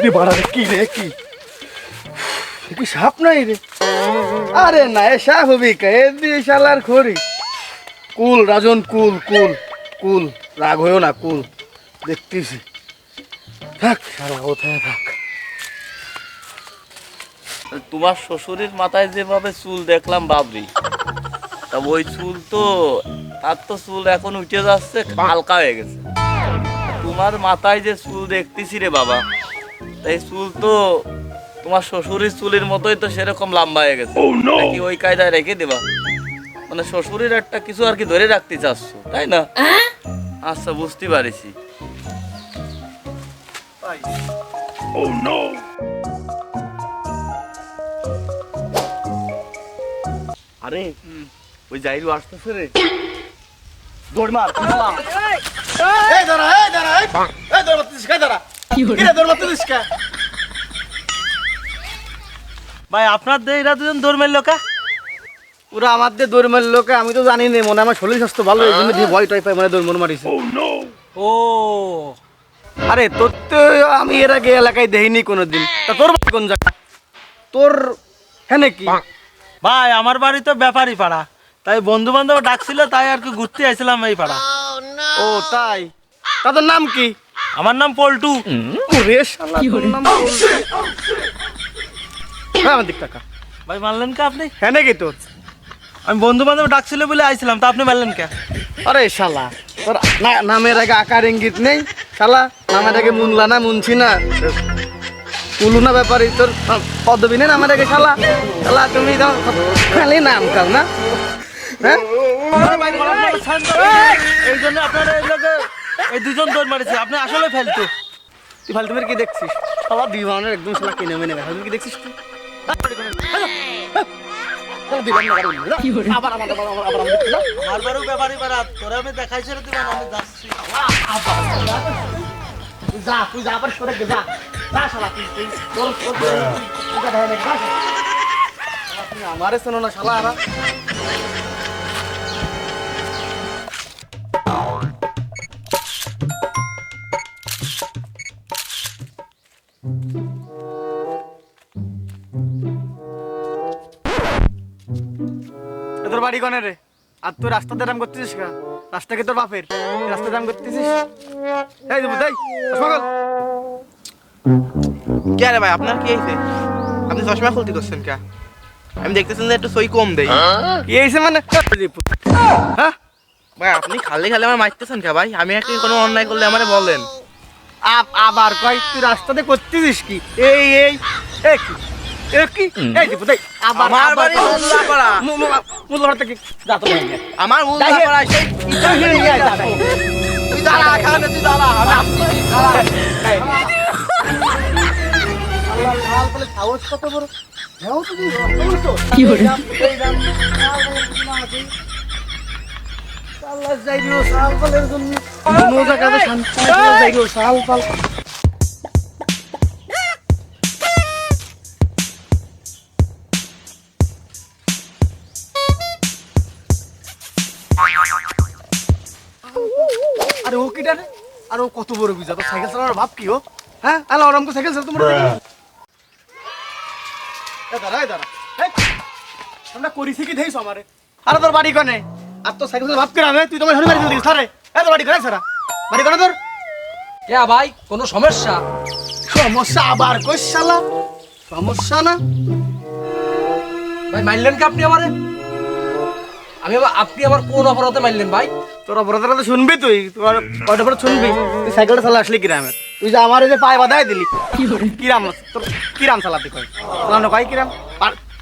রে বাড়া রে, কি রে কি কি সাপ নাই রে? আরে না, এ সাপ হবি কে? এ দিয়ে শালার খড়ি। কুল রাজন, কুল কুল কুল, রাগ হয়েও না, কুল দেখতেছি। থাক শালা, কোথায় থাক। তোমার শ্বশুরের মাথায় যেভাবে চুল দেখলাম বাবরি, তা ওই চুল তো, তার তো চুল এখন উঠে যাচ্ছে, হালকা হয়ে গেছে। তোমার মাথায় যে চুল দেখতেছি রে বাবা, এই চুল তো তোমার শ্বশুরের চুলের মতোই তো সেরকম লম্বা হয়ে গেছে। নাকি ওই কায়দায় রেখে দেবা? মানে শ্বশুরের একটা কিছু আর কি ধরে রাখতে চাচ্ছ, তাই না? আচ্ছা, বুঝতে পারিছি। আরে ওই জাইরু আসতেছে রে, দৌড় মার। এই দাঁড়া, এই দাঁড়া, এই দৌড় মারতেছিস কে? দাঁড়া, কি রে দৌড় মারতেছিস কে? ভাই আপনার এরা দুজন দৌড় মারলো কা? ওরা আমাদের দৌড় মারলো কে আমি তো জানি না, মনে আমার শরীর স্বাস্থ্য ভালো, এই জন্য দিয়ে ভয় টয় পাই, মানে দৌড় মারিছে। ও আরে তোর তো আমি এর আগে এলাকায় দেখিনি কোনোদিন। তা তোর বাড়ি কোন জায়গা? তোর হ্যাঁ নাকি? ভাই আমার বাড়ি তো ব্যাপারী পাড়া, তাই বন্ধু বান্ধব ডাকছিল, তাই আর কি ঘুরতে আসছিলাম এই পাড়া। ও তাই? তা তোর নাম কি? আমার নাম পল্টু। ওরে শালা, তোর নাম পল্টু। হ্যাঁ, আমার দিক টাকা। ভাই মানলেন কে আপনি? হ্যাঁ নাকি তোর? আমি বন্ধু বান্ধব ডাকছিল বলে আইছিলাম, তা আপনি মানলেন কে? আরে শালা, তোর নামের আগে আকার ইঙ্গিত নেই শালা, নামের আগে মুনলা না, মুনছি না, কুলু না ব্যাপারী, তোর পদবী নেই নামের আগে শালা। শালা তুমি তো খালি নাম কাও না, হ্যাঁ? এই জন্য আপনার এই দুজন দৌড় মারিছে, আপনি আসলে ফেলতো। তুই ফালতু মেরে কি দেখছিস? শালা দিওয়ানের একদম শালা কিনে মেনে ফালতু কি দেখছিস তুই? আবার আবার আবার আবার আমার বাড়িও ব্যাপারী পাড়া, তোরা আমি দেখাইছি রে দিবান, আমি যাচ্ছি। যা, তুই যা, আবার সরে যা, যা শালা, তুই আমারে শোনো না শালা। আরা তোর বাড়ি কোনে রে? আর তুই রাস্তাতে দাম করতেছিস কা? রাস্তা কি তোর বাপের? রাস্তা দাম করতেছিস? এই দেবো তাই সকাল কে রে ভাই, আপনার কি হয়েছে? আপনি চশমা খুলতে করছেন কে? আমি দেখতেছেন যে একটু সই কম দেই। কি হয়েছে মানে? হ্যাঁ ভাই আপনি খালি খালি আমার মারতেছেন কে ভাই? আমি একটা কোনো অন্যায় করলে আমারে বলেন। আবার কই তুই রাস্তাতে করতেছিস কি? এই এই এই কি কি এই দেবো তাই আবার আমার বাড়ি মুল্লাপাড়া। মুল্লাপাড়া থেকে যা তো ভাই আমার মুল্লাপাড়া সেই তুই দাঁড়া, এখানে তুই দাঁড়া, সাহস কত বড়, হ্যাঁ তো কি হলো? যাইও সাল পালের জন্য কোনো জায়গাতে শান্তি যাইও সাল পাল। আরে ও কিটা রে? আর ও কত বড় বিজা, তো সাইকেল চালানোর ভাব কি ও? হ্যাঁ আলো আরামকে সাইকেল চালাতে মনে হয়। দাঁড়া দাঁড়া, আমরা করিছি কি দেইছ আমারে? আরে তোর বাড়ি কোনে? আর তো সাইকেল চালাতে ভাব কি রামে? তুই তো আমার বাড়ি চলে গেছিস আরে। এ তোর বাড়ি কোনে সারা? বাড়ি কোনে তোর? কে ভাই, কোনো সমস্যা? সমস্যা আবার কই শালা? সমস্যা না ভাই মারলেন কে আপনি আমারে? আপনি আমার কোন অপরাধে মারলেন ভাই? তোর অপরাধটা তো শুনবি, তুই তোর কয়টা পরে শুনবি। তুই সাইকেলটা চালা আসলি কিরামে, তুই যে আমার এই যে পায়ে বাধাই দিলি কিরাম, তোর কিরাম চালাতে কয় চালানো কয় কিরাম?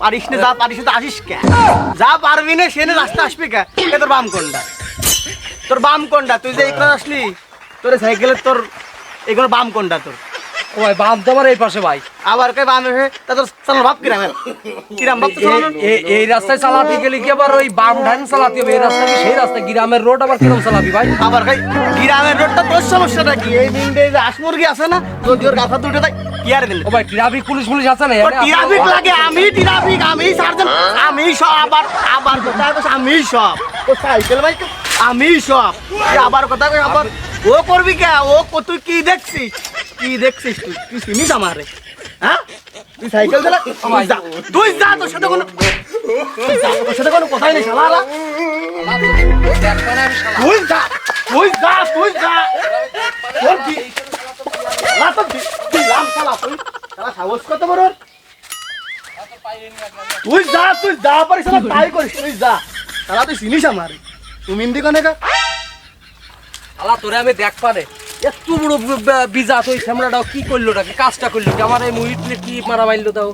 পারিস না, যা পারিস না আসিস কে? যা পারবি না সে রাস্তা আসবি কে? তোর বাম কোনটা? তোর বাম কোনটা? তুই যে এখানে আসলি, তোর সাইকেলের তোর এগুলো বাম কোনটা তোর? ও ভাই বাম তো আমার এই পাশে ভাই। আবার কই বাম এসে তা তোর চালানো ভাব কিরামের? কিরাম ভাব তো চালানো? এই রাস্তায় চালাতে গেলে কি আবার ওই বাম ডান চালাতে হবে? এই রাস্তা কি সেই রাস্তা? গ্রামের রোড আবার কিরম চালাবি ভাই? আবার কই গ্রামের রোডটা তোর সমস্যাটা কি? এই দিনটা যে হাঁস-মুরগি আছে না, যদি ওর গাছা দুটো দেয় কি আর দিল? ও ভাই ট্রাফিক পুলিশ আছে না? ট্রাফিক লাগে, আমি ট্রাফিক, আমি সার্জন, আমি সব। আবার আবার কথা কইছ আমি সব। ও সাইকেল বাইক আমি সব। আবার কথা কই আবার ও করবি কে? ও তুই কি দেখছিস? কি দেখছিস তুই? তুই চিনিস আমারে? হ্যাঁ? তুই সাইকেল চালা? তুই যা। তুই যা, তোর সাথে কোনো তোর সাথে কোনো কথাই নেই শালা। তুই যা, তুই যা, তুই যা। তোর কি? শালা তো দিলাম শালা, তুই শালা সাহস কত বড় ওর? তুই যা পারিস শালা তাই করিস, তুই যা। শালা তুই চিনিস আমারে? তুমি ইন্দি কোনে কা? শালা তোরে আমি দেখ পারে এত বড় বিজা তো এই স্যামরাটাও কি করলো নাকি কাজটা করলো কি আমার এই মুহিতলে কি মারা মারলো তাও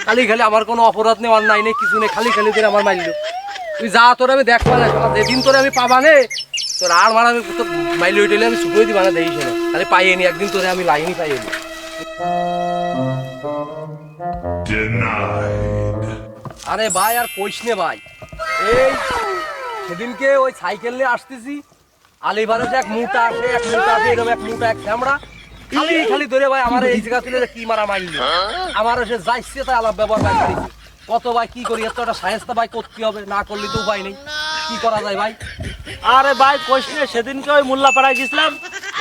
খালি খালি আমার কোনো অপরাধ নেওয়ার নাই নেই কিছু নেই খালি খালি করে আমার মারলো তুই যা তোরে আমি দেখ পারে শালা যেদিন তোরে আমি পাবা নে তোর আর মারা আমি তো মাইলো হইলে আমি শুকিয়ে দিবা না দেইস না খালি পাইয়ে নি একদিন তোরে আমি লাইনই পাইয়ে নি আরে ভাই আর কইস নে ভাই এই সেদিনকে ওই সাইকেল নিয়ে আসতেছি আলিবারে এক মুটা আসে এরকম এক মুটা এক ক্যামেরা খালি খালি ধরে ভাই আমার এই জায়গা তুলে কি মারা মারল আমার সে যাইছে তাই আলাপ ব্যবহার ভাই করেছে কত ভাই কি করি এত একটা সাহেস্তা ভাই করতে হবে না করলে তো উপায় নেই কি করা যায় ভাই আরে ভাই কইস না, সেদিনকে ওই মোল্লাপাড়ায় গেছিলাম,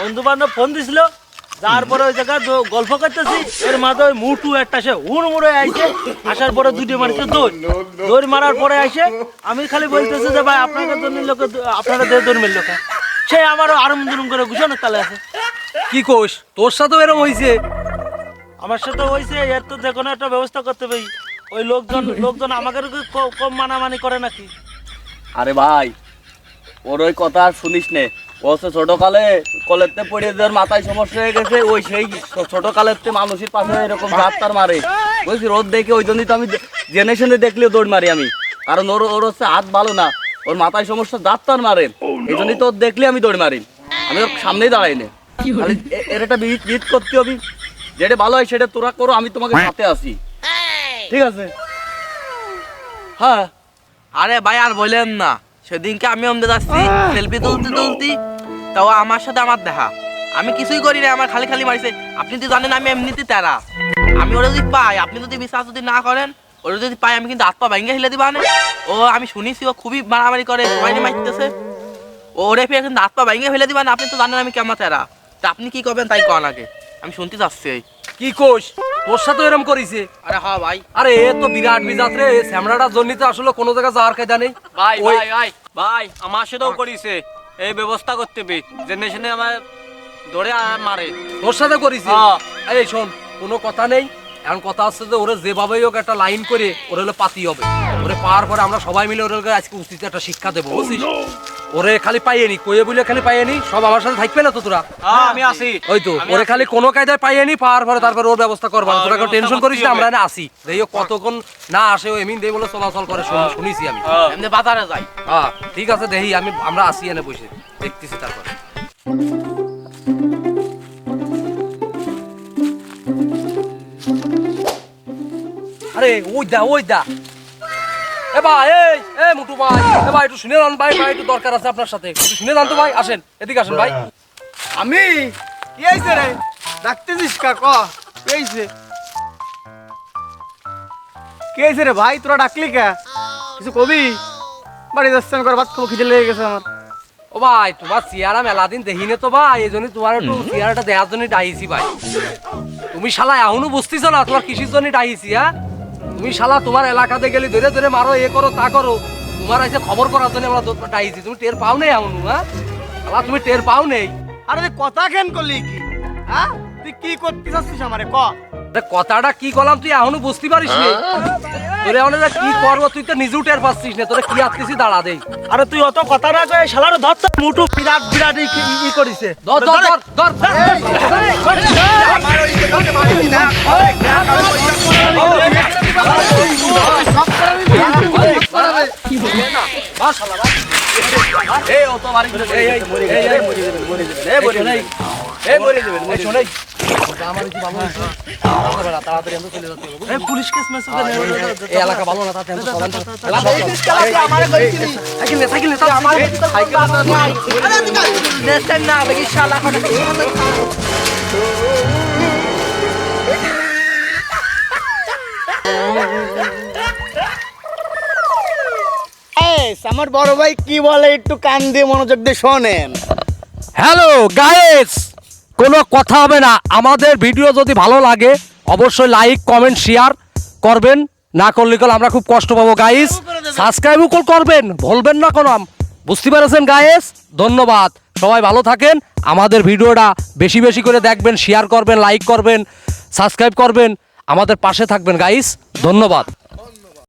বন্ধু বান্ধব ফোন দিছিল, যার পরে ওই জায়গায় গল্প করতেছি, এর মাঝে ওই মুটু একটা সে হুড়মুড়ে আইছে, আসার পরে দুটো মারছে দৌড় মারার পরে আইসে আমি খালি বলতেছি যে ভাই আপনাদের জন্য লোকে আপনারা দৌড় মেল লোকে, সে আমারও আরম দুরুম করে ঘুষানোর তালে আছে। কি কোষ তোর সাথেও এরকম হয়েছে আমার সাথে হয়েছে, এর তো যে কোনো একটা ব্যবস্থা করতে পারি। ওই লোকজন আমাকে কম মানামানি করে নাকি? আরে ভাই ওর ওই কথা আর শুনিস নে, ও তো ছোটকালে কলেজতে পড়ে দেওয়ার মাথায় সমস্যা হয়ে গেছে, ওই সেই ছোটকালেতে মানুষের পাশে এরকম ডাক্তার মারে বলছি রোদ দেখে, ওই জন্যই তো আমি জেনে শুনে দেখলেও দৌড় মারি আমি, কারণ ওর হচ্ছে হাত ভালো না, ওর মাথায় সমস্যা ডাক্তার মারে, এই জন্যই তো দেখলে আমি দৌড় মারি, আমি ওর সামনেই দাঁড়াই না, খালি এর একটা বিট করতে হবে, যেটা ভালো হয় সেটা তোরা করো, আমি তোমাকে সাথে আসি, ঠিক আছে? হ্যাঁ আরে ভাই আর বলেন না, সেদিনকে আমি আমাদের যাচ্ছি সেলফি তুলতে তাও আমার সাথে আমার দেখা, আমি কিছুই করি না, আমার খালি খালি মারিছে। আপনি তো জানেন আমি এমনিতে তেরা, আমি ওরা যদি পাই, আপনি যদি বিশ্বাস যদি না করেন, ওরা যদি পাই আমি কিন্তু হাত পা ভেঙে হিলে দিবা না। ও আমি শুনেছি ও খুবই মারামারি করে, সবাই মারতেছে, ওরে ফিরে কিন্তু হাত পা ভেঙে ফেলে দিবা না। আপনি তো জানেন আমি কেমন তেরা, তা আপনি কি করবেন তাই কন আগে, আমি শুনতে চাচ্ছি। কি কোষ তোর সাথে এরকম করেছে আরে হ্যাঁ ভাই, আরে এ তো বিরাট বিজাত রে স্যামরাটার জন্য তো আসলে কোনো জায়গায় যাওয়ার কায়দা নেই ভাই ওই- ভাই ভাই ভাই আমার সাথেও করিছে, এই ব্যবস্থা করতে হবে, জেনারেশনে আমার ধরে মারে। তোর সাথে করেছি হ্যাঁ। এই শোন কোনো কথা নেই, এখন কথা হচ্ছে যে ওরে যেভাবেই হোক একটা লাইন করে ওরে হলো পাতি হবে, ওরে পাওয়ার পরে আমরা সবাই মিলে ওরে আজকে উচিত একটা শিক্ষা দেবো বুঝছিস, ওরে খালি পাইয়ে নি কয়ে বলে খালি পাইয়ে নি, সব আমার সাথে থাকবে না তো তোরা? হ্যাঁ আমি আছি। ওই তো ওরে খালি কোনো কায়দায় পাইয়ে নি, পাওয়ার পরে তারপর ওর ব্যবস্থা করবা, তোরা কোনো টেনশন করিস না, আমরা এনে আসি দেখো কতক্ষণ না আসে, ও এমনি দেই বলে চলাচল করে শুনিছি আমি, এমনি বাজারে যাই। হ্যাঁ ঠিক আছে দেখি আমরা আসি এনে বসে দেখতেছি তারপর। আরে ওই দা এ ভাই এই মুটু ভাই, এ ভাই একটু শুনে যান ভাই, একটু দরকার আছে আপনার সাথে, একটু শুনে যান তো ভাই, আসেন এদিকে আসেন ভাই। আমি কি হয়েছে রে? ডাকতেছিস কা ক? কি হয়েছে? কি হয়েছে রে ভাই, তোরা ডাকলি কে? কিছু কবি? বাড়ি যাচ্ছে আমি, ভাত খাবো, খিদে লেগে গেছে আমার। ও ভাই তোমার চেহারা মেলা দিন দেখিনে তো ভাই, এই জন্য তোমার একটু চেহারাটা দেখার জন্য ডাইছি ভাই। তুমি শালা এখনো বুঝতেছো না তোমার কিসের জন্য ডাইছি? হ্যাঁ তুমি শালা তোমার এলাকাতে গেলে ধরে ধরে মারো, এ করো তা করো, তোমার এসে খবর করার জন্য আমরা ডাইছি, তুমি টের পাও নেই এখনো? হ্যাঁ শালা তুমি টের পাও নেই? আরে তুই কথা কেন করলি কি? হ্যাঁ তুই কি করতে চাচ্ছিস আমারে ক? তা কথাটা কি করলাম তুই এখনো বুঝতে পারিস নি? তোরে এখন যে কি করবো তুই তো নিজেও টের পাচ্ছিস না, তোরে কি আসতেছি দাঁড়া দেই। আরে তুই অত কথা না কয়ে শালার ধর তো, মুটু বিরাট বিরাট ই করিছে। ধর ধর ধর ধর এই ও তো মারি তাড়াতাড়ি আমরা চলে যাচ্ছি এই পুলিশ কেস মেসেজ এই এলাকা ভালো না তাতে আমার বড় ভাই কি বলে একটু কান দিয়ে মনোযোগ দিয়ে শোনেন। হ্যালো গাইস, কোনো কথা হবে না। আমাদের ভিডিও যদি ভালো লাগে অবশ্যই লাইক কমেন্ট শেয়ার করবেন, না করলে আমরা খুব কষ্ট পাবো গাইস। সাবস্ক্রাইবও করবেন, ভুলবেন না কোনো। বুঝতে পেরেছেন গাইস? ধন্যবাদ, সবাই ভালো থাকেন। আমাদের ভিডিওটা বেশি বেশি করে দেখবেন, শেয়ার করবেন, লাইক করবেন, সাবস্ক্রাইব করবেন, আমাদের পাশে থাকবেন গাইস। ধন্যবাদ।